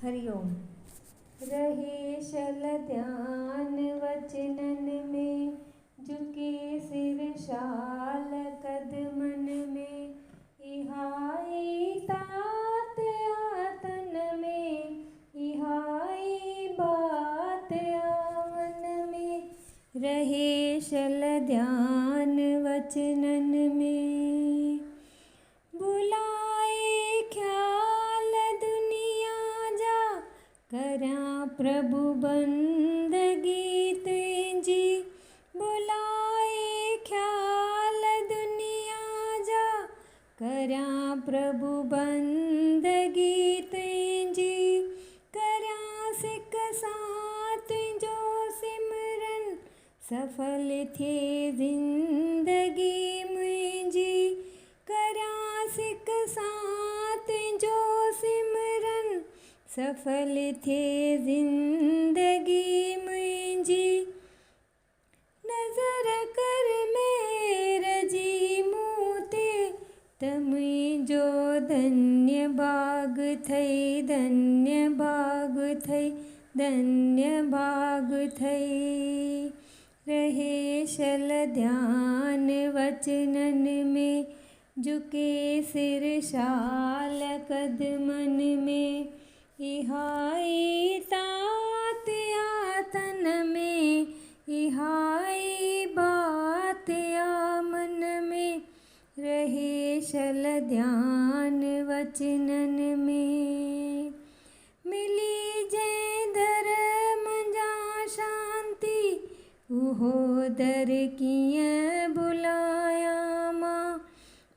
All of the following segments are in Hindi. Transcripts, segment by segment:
हरिओम। रहे शल ध्यान वचनन में, झुके सिर शाल कदमन में, इहाई तात आतन में, इहाई बात आमन में। रहे शल ध्यान वचनन में, बुलाए ख्याल दुनिया जा, करां प्रभु बंदगी तुझी। बुलाए ख्याल दुनिया जा, करां प्रभु बंदगी तुझी। करां सिक साथ जो सिमरन, सफल थे जिंदगी मुझी। करां सिक साथ जो सिमरन, सफल थे जिंदगी मुझी। नजर कर मेर जी मूते, तमुझो धन्य भाग थई, धन्य भाग थई, धन्य भाग थई। रहे शल ध्यान वचनन में, झुके सिर शाल कदमन में, इहाई तात आतन में, इहाई बात आमन में। रहे शल ध्यान वचनन में, मिली जय धर्म जा शांति, उहो दर कियं बुलाया मां।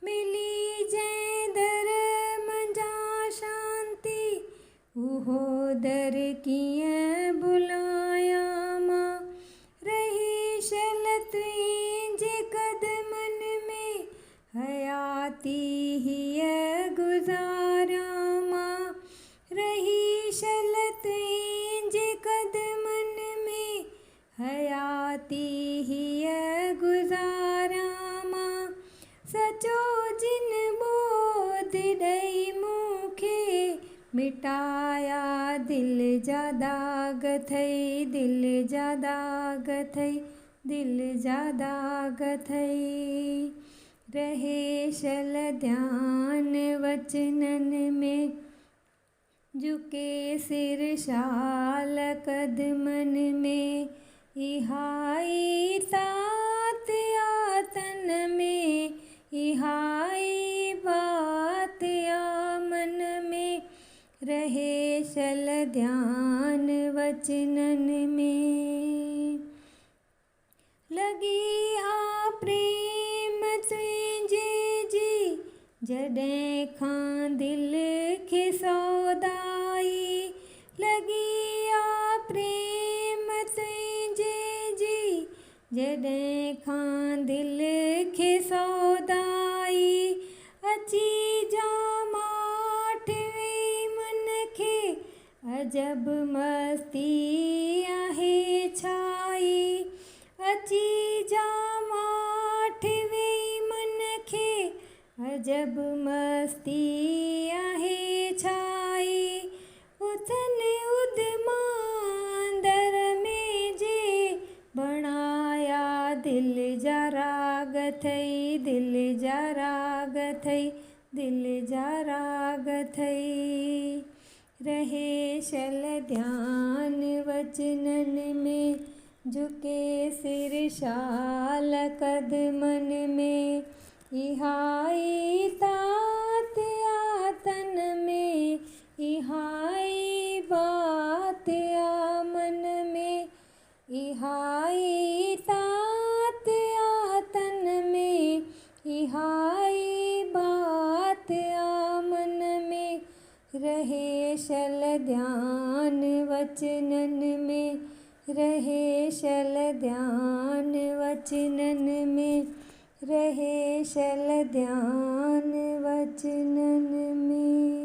मिली जय धर्म जा शांति, उहो दर कियं बुलाया मां। रही शल तुझे कदमन में, हयाती हिय गुजारा मां। रही शल तुझे कदमन में, हयाती हिय गुजारा मां। सचो जिन बोध दई मूंखे, मिटाया दिल जा दाग थई, दिल जा दाग थई, दिल जा दाग थई। रहे शल ध्यान वचनन में, झुके सिर शाल कदमन में, इहाई तात आतन में, इहाई बात आमन में। रहे शल ध्यान वचनन में, लगी आ प्रेम तुझे जी, जॾहिं खां दिल खे सौदाई। लगी आ प्रेम तुझे जी, जॾहिं खां दिल खे सौदाई। अची जा माठ वेई मन खे, अजब मस्ती आहे छाई। अची जा माठ वेई मन खे, अजब मस्ती आहे छाई। उथन उदमांदर में जे, बणाया दिल जा राग थई, दिल जा राग थई, दिल जा राग थई। रहे शल ध्यान वचनन में, झुके सिर शाल कदमन में, इहाई तात आतन में, इहाई बात आमन में। इहाई तात आतन में, इहाई बात आमन में। रहे शल ध्यान वचनन में, रहे शल ध्यान वचनन में, रहे शल ध्यान वचनन में।